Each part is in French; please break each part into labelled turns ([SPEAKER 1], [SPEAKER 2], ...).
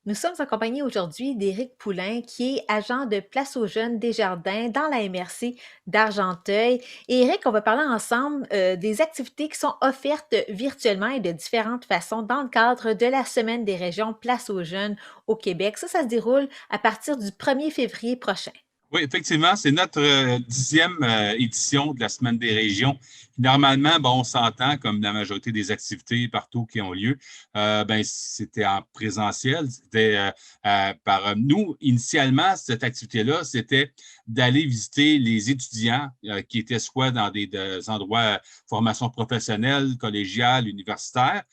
[SPEAKER 1] Nous sommes accompagnés aujourd'hui d'Éric Poulain, qui est agent de Place aux Jeunes Desjardins dans la MRC d'Argenteuil. Et Éric, on va parler ensemble des activités qui sont offertes virtuellement et de différentes façons dans le cadre de la Semaine des régions Place aux Jeunes au Québec. Ça se déroule à partir du 1er février prochain.
[SPEAKER 2] Oui, effectivement, c'est notre 10e édition de la Semaine des régions. Normalement, bon, on s'entend, comme la majorité des activités partout qui ont lieu, ben, c'était en présentiel. C'était par nous, initialement, cette activité-là, c'était d'aller visiter les étudiants qui étaient soit dans des endroits formation professionnelle, collégiale, universitaire,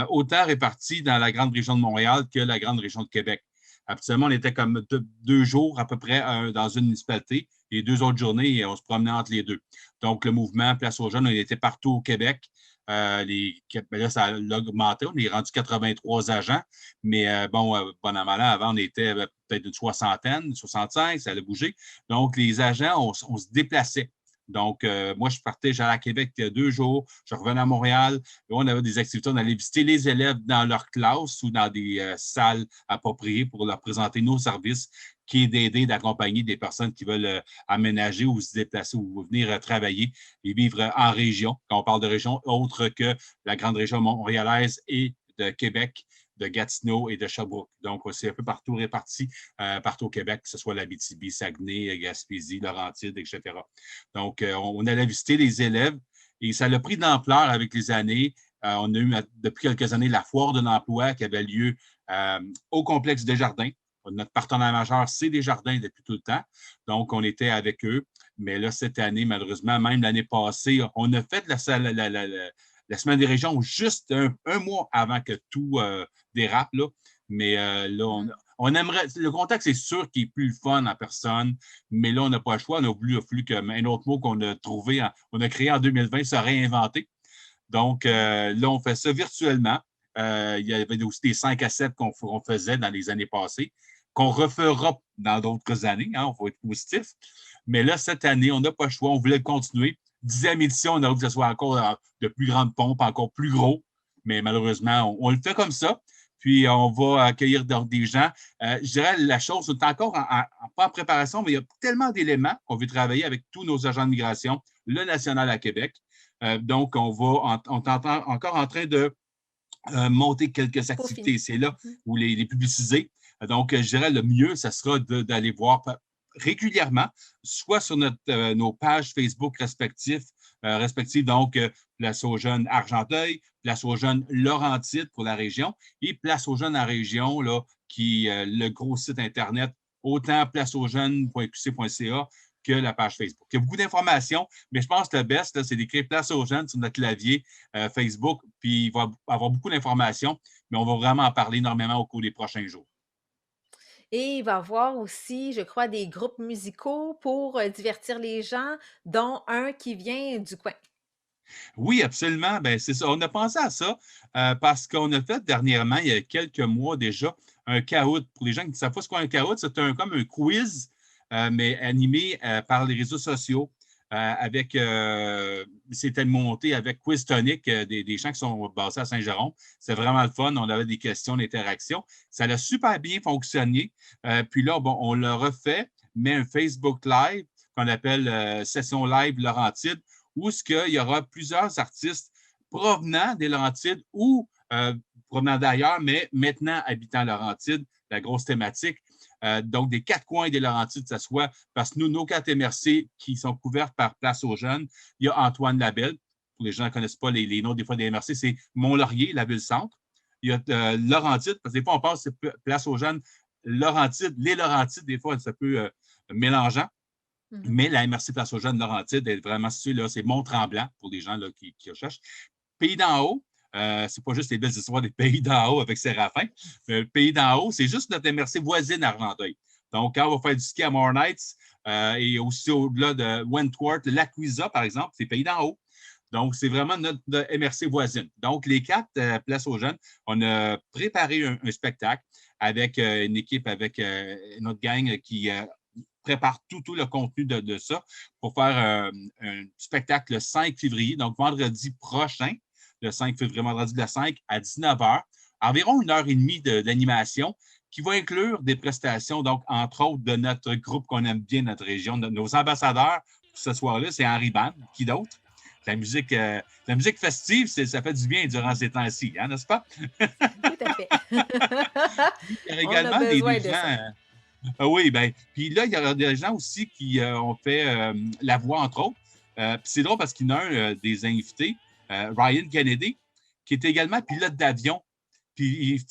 [SPEAKER 2] autant répartis dans la grande région de Montréal que la grande région de Québec. Habituellement, on était comme 2 jours à peu près dans une municipalité et 2 autres journées, on se promenait entre les deux. Donc, le mouvement Place aux jeunes, on était partout au Québec. Ben là, ça a augmenté. On est rendu 83 agents. Mais bon, bon an, mal an, avant, on était peut-être une soixantaine, 65, ça allait bouger. Donc, les agents, on se déplaçait. Donc, moi, je partais, j'allais à Québec 2 jours, je revenais à Montréal. Et on avait des activités, on allait visiter les élèves dans leur classe ou dans des salles appropriées pour leur présenter nos services, qui est d'aider, d'accompagner des personnes qui veulent aménager ou se déplacer ou venir travailler et vivre en région. Quand on parle de région autre que la grande région montréalaise et de Québec, de Gatineau et de Sherbrooke. Donc, c'est un peu partout réparti, partout au Québec, que ce soit l'Abitibi, Saguenay, Gaspésie, Laurentides, etc. Donc, on allait visiter les élèves et ça a pris d'ampleur avec les années. On a eu depuis quelques années la foire de l'emploi qui avait lieu au complexe Desjardins. Notre partenaire majeur, c'est Desjardins depuis tout le temps. Donc, on était avec eux. Mais là, cette année, malheureusement, même l'année passée, on a fait la Semaine des régions juste un mois avant que tout dérape. Là. Mais là, on aimerait. Le contexte, c'est sûr qu'il est plus fun en personne, mais là, on n'a pas le choix. On a voulu qu'un autre mot qu'on a trouvé, on a créé en 2020, se réinventer. Donc, là, on fait ça virtuellement. Il y avait aussi des 5 à 7 qu'on faisait dans les années passées, qu'on refera dans d'autres années. Hein, on faut être positif. Mais là, cette année, on n'a pas le choix. On voulait continuer. 10e édition, on a voulu que ce soit encore de plus grande pompe, encore plus gros. Mais malheureusement, on le fait comme ça. Puis, on va accueillir des gens. Je dirais, la chose est encore pas en préparation, mais il y a tellement d'éléments qu'on veut travailler avec tous nos agents de migration, le national à Québec. Donc, on est encore en train de monter quelques
[SPEAKER 1] Peaufiner.
[SPEAKER 2] activités. C'est là
[SPEAKER 1] Mhm.
[SPEAKER 2] où les publiciser. Donc, je dirais le mieux, ça sera d'aller voir régulièrement, soit sur nos pages Facebook respectives, donc Place aux jeunes Argenteuil, Place aux jeunes Laurentides pour la région et Place aux jeunes en région, là, qui le gros site Internet, autant placeausjeunes.qc.ca que la page Facebook. Il y a beaucoup d'informations, mais je pense que le best, là, c'est d'écrire Place aux jeunes sur notre clavier Facebook, puis il va avoir beaucoup d'informations, mais on va vraiment en parler énormément au cours des prochains jours.
[SPEAKER 1] Et il va y avoir aussi, je crois, des groupes musicaux pour divertir les gens, dont un qui vient du coin.
[SPEAKER 2] Oui, absolument. Ben, c'est ça. On a pensé à ça parce qu'on a fait dernièrement, il y a quelques mois déjà, un caout. Pour les gens qui ne savent pas ce qu'est un caout, c'est comme un quiz, mais animé par les réseaux sociaux. C'était monté avec Quiz Tonic, des gens qui sont basés à Saint-Jérôme. C'est vraiment le fun. On avait des questions d'interaction. Ça a super bien fonctionné. Puis là, bon, on le refait, mais un Facebook Live qu'on appelle Session Live Laurentide où il y aura plusieurs artistes provenant des Laurentides ou provenant d'ailleurs, mais maintenant habitant Laurentides, la grosse thématique. Donc, des 4 coins des Laurentides, que ce soit parce que nous, nos 4 MRC qui sont couvertes par Place aux jeunes, il y a Antoine Labelle. Pour les gens qui ne connaissent pas les noms des fois des MRC, c'est Mont-Laurier, la ville-centre. Il y a Laurentides, parce que des fois, on passe Place aux jeunes, Laurentides, les Laurentides, des fois, ça peut mélangeant.
[SPEAKER 1] Mhm.
[SPEAKER 2] Mais la MRC Place aux jeunes Laurentides est vraiment située là, c'est Mont-Tremblant pour les gens là, qui recherchent. Pays d'en haut, c'est pas juste les belles histoires des pays d'en haut avec Séraphin. Le pays d'en haut, c'est juste notre MRC voisine Argenteuil. Donc, quand on va faire du ski à Mornights et aussi au-delà de Wentworth, l'Aquisa, par exemple, c'est pays d'en haut. Donc, c'est vraiment notre MRC voisine. Donc, les 4 places aux jeunes, on a préparé un spectacle avec une équipe, avec notre gang qui prépare tout le contenu de ça pour faire un spectacle le 5 février, donc vendredi prochain, le 5 février, vendredi le 5 à 19h. Environ 1 heure et demie d'animation. qui va inclure des prestations, donc, entre autres, de notre groupe qu'on aime bien, notre région. Nos ambassadeurs pour ce soir-là, c'est Henri Band, qui d'autre? La musique festive, ça fait du bien durant ces temps-ci, hein, n'est-ce pas?
[SPEAKER 1] Tout à fait.
[SPEAKER 2] Il y a
[SPEAKER 1] On a
[SPEAKER 2] également
[SPEAKER 1] besoin
[SPEAKER 2] des
[SPEAKER 1] de
[SPEAKER 2] gens.
[SPEAKER 1] ça.
[SPEAKER 2] Oui, bien. Puis là, il y a des gens aussi qui ont fait la voix, entre autres. Puis c'est drôle parce qu'il y en a un des invités, Ryan Kennedy, qui est également pilote d'avion. Puis il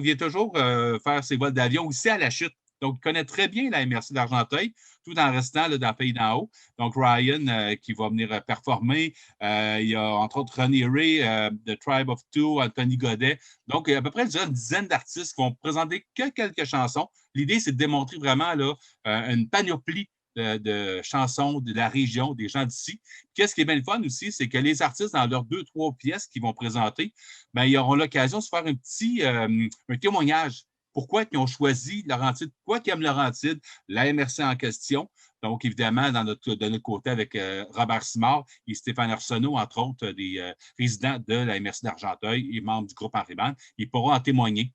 [SPEAKER 2] vient toujours faire ses vols d'avion aussi à la chute. Donc, il connaît très bien la MRC d'Argenteuil, tout en restant là, dans le pays d'en haut. Donc, Ryan qui va venir performer. Il y a entre autres Ronnie Ray, The Tribe of Two, Anthony Godet. Donc, il y a à peu près une dizaine d'artistes qui vont présenter que quelques chansons. L'idée, c'est de démontrer vraiment là, une panoplie de chansons de la région, des gens d'ici. Qu'est-ce qui est bien le fun aussi, c'est que les artistes, dans leurs 2, 3 pièces qu'ils vont présenter, bien, ils auront l'occasion de se faire un témoignage. Pourquoi ils ont choisi Laurentide, pourquoi ils aiment Laurentide, la MRC en question. Donc, évidemment, de notre côté, avec Robert Simard et Stéphane Arsenault, entre autres, des résidents de la MRC d'Argenteuil et membres du groupe Henri Band, ils pourront en témoigner.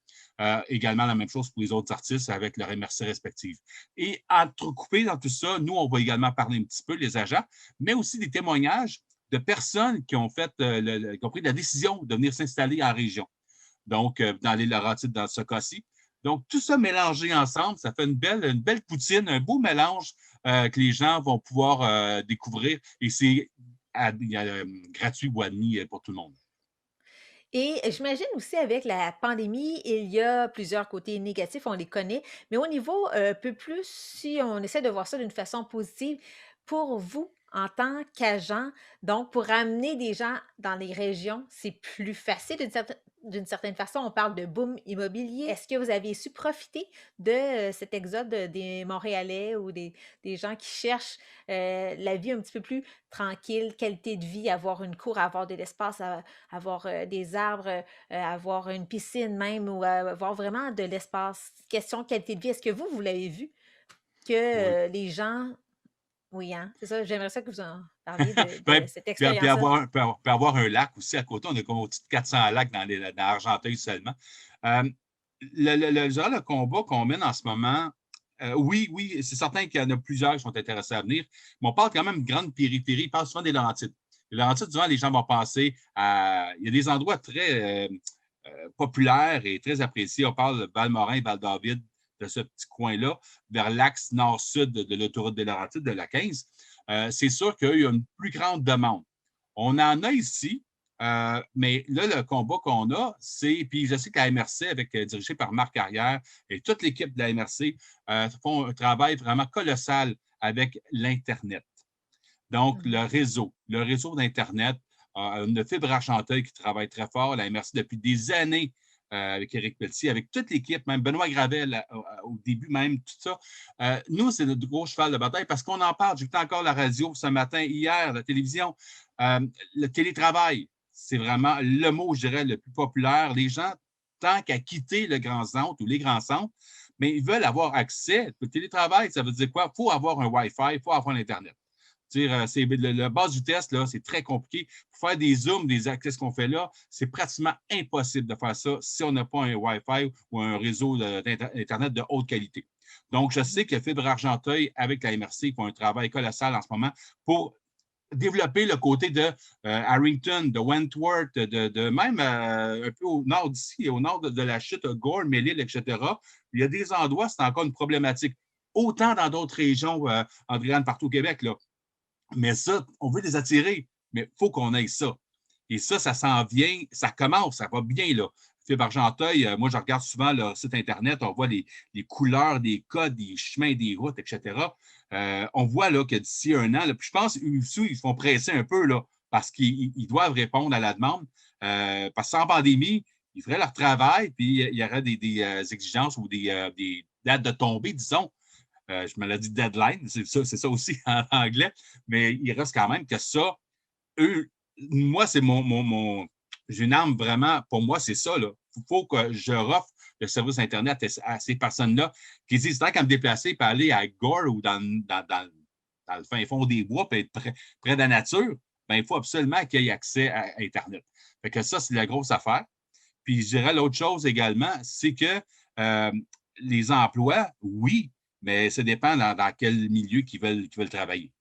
[SPEAKER 2] Également, la même chose pour les autres artistes avec leur MRC respective. Et entrecoupé dans tout ça, nous, on va également parler un petit peu, les agents, mais aussi des témoignages de personnes qui ont qui ont pris la décision de venir s'installer en région. Donc, dans les Laurentides, dans ce cas-ci. Donc, tout ça mélangé ensemble, ça fait une belle poutine, un beau mélange que les gens vont pouvoir découvrir. Et c'est gratuit ou admis pour tout le monde.
[SPEAKER 1] Et j'imagine aussi avec la pandémie, il y a plusieurs côtés négatifs, on les connaît, mais au niveau un peu plus, si on essaie de voir ça d'une façon positive, pour vous, en tant qu'agent, donc pour amener des gens dans les régions, c'est plus facile d'une certaine façon. On parle de boom immobilier. Est-ce que vous avez su profiter de cet exode des Montréalais ou des gens qui cherchent la vie un petit peu plus tranquille, qualité de vie, avoir une cour, avoir de l'espace, avoir des arbres, avoir une piscine même ou avoir vraiment de l'espace. Question de qualité de vie. Est-ce que vous l'avez vu que
[SPEAKER 2] Oui.
[SPEAKER 1] les gens. Oui, hein, c'est ça. J'aimerais ça que vous en parliez
[SPEAKER 2] Ben,
[SPEAKER 1] de cette
[SPEAKER 2] puis
[SPEAKER 1] expérience-là.
[SPEAKER 2] avoir un lac aussi à côté. On a comme au-dessus de 400 lacs dans Argenteuil seulement. Euh, le combat qu'on mène en ce moment, oui, c'est certain qu'il y en a plusieurs qui sont intéressés à venir, mais on parle quand même de grande périphérie. On parle souvent des Laurentides. Les Laurentides, souvent, les gens vont penser à. Il y a des endroits très populaires et très appréciés. On parle de Valmorin, Val-David, de ce petit coin-là, vers l'axe nord-sud de l'autoroute des Laurentides, de la 15. C'est sûr qu'il y a une plus grande demande. On en a ici, mais là, le combat qu'on a, c'est, puis je sais que la MRC, dirigée par Marc Carrière et toute l'équipe de la MRC, font un travail vraiment colossal avec l'Internet. Donc, le réseau d'Internet, une fibre Argenteuil qui travaille très fort, la MRC depuis des années avec Éric Pelletier, avec toute l'équipe, même Benoît Gravel au début même, tout ça. Nous, c'est notre gros cheval de bataille parce qu'on en parle. J'écoutais encore la radio ce matin, hier, la télévision. Le télétravail, c'est vraiment le mot, je dirais, le plus populaire. Les gens, tant qu'à quitter le grand centre ou les grands centres, mais ils veulent avoir accès. Le télétravail, ça veut dire quoi? Il faut avoir un Wi-Fi, il faut avoir l'Internet. C'est la base du test, là, c'est très compliqué. Pour faire des zooms, des accès qu'on fait là, c'est pratiquement impossible de faire ça si on n'a pas un Wi-Fi ou un réseau d'Internet de haute qualité. Donc, je sais que Fibre Argenteuil, avec la MRC, font un travail colossal en ce moment pour développer le côté de Harrington, de Wentworth, de même un peu au nord d'ici, au nord de la chute de Gore, Mélile, etc. Il y a des endroits, c'est encore une problématique. Autant dans d'autres régions, Andréane, partout au Québec, là. Mais ça, on veut les attirer, mais il faut qu'on ait ça. Et ça s'en vient, ça commence, ça va bien, là. Fibre Argenteuil, moi, je regarde souvent leur site Internet, on voit les couleurs, des codes, des chemins, des routes, etc. On voit là, que d'ici un an, là, puis je pense qu'ils se font presser un peu là, parce qu'ils doivent répondre à la demande. Parce que sans pandémie, ils feraient leur travail, puis il y aurait des exigences ou des dates de tombée, disons. Je me l'ai dit deadline, c'est ça aussi en anglais, mais il reste quand même que ça, eux, moi, c'est j'ai une arme vraiment, pour moi, c'est ça. Il faut que je offre le service Internet à ces personnes-là qui disent, tant qu'à me déplacer et aller à Gore ou dans le fin fond des bois, puis être près de la nature, ben, il faut absolument qu'il y ait accès à Internet. Fait que ça, c'est la grosse affaire. Puis je dirais l'autre chose également, c'est que les emplois, oui, mais ça dépend dans quel milieu qu'ils veulent travailler.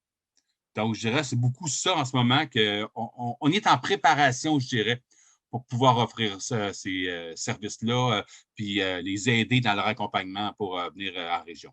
[SPEAKER 2] Donc, je dirais, c'est beaucoup ça en ce moment qu'on est en préparation, je dirais, pour pouvoir offrir ces services-là, puis les aider dans leur accompagnement pour venir en région.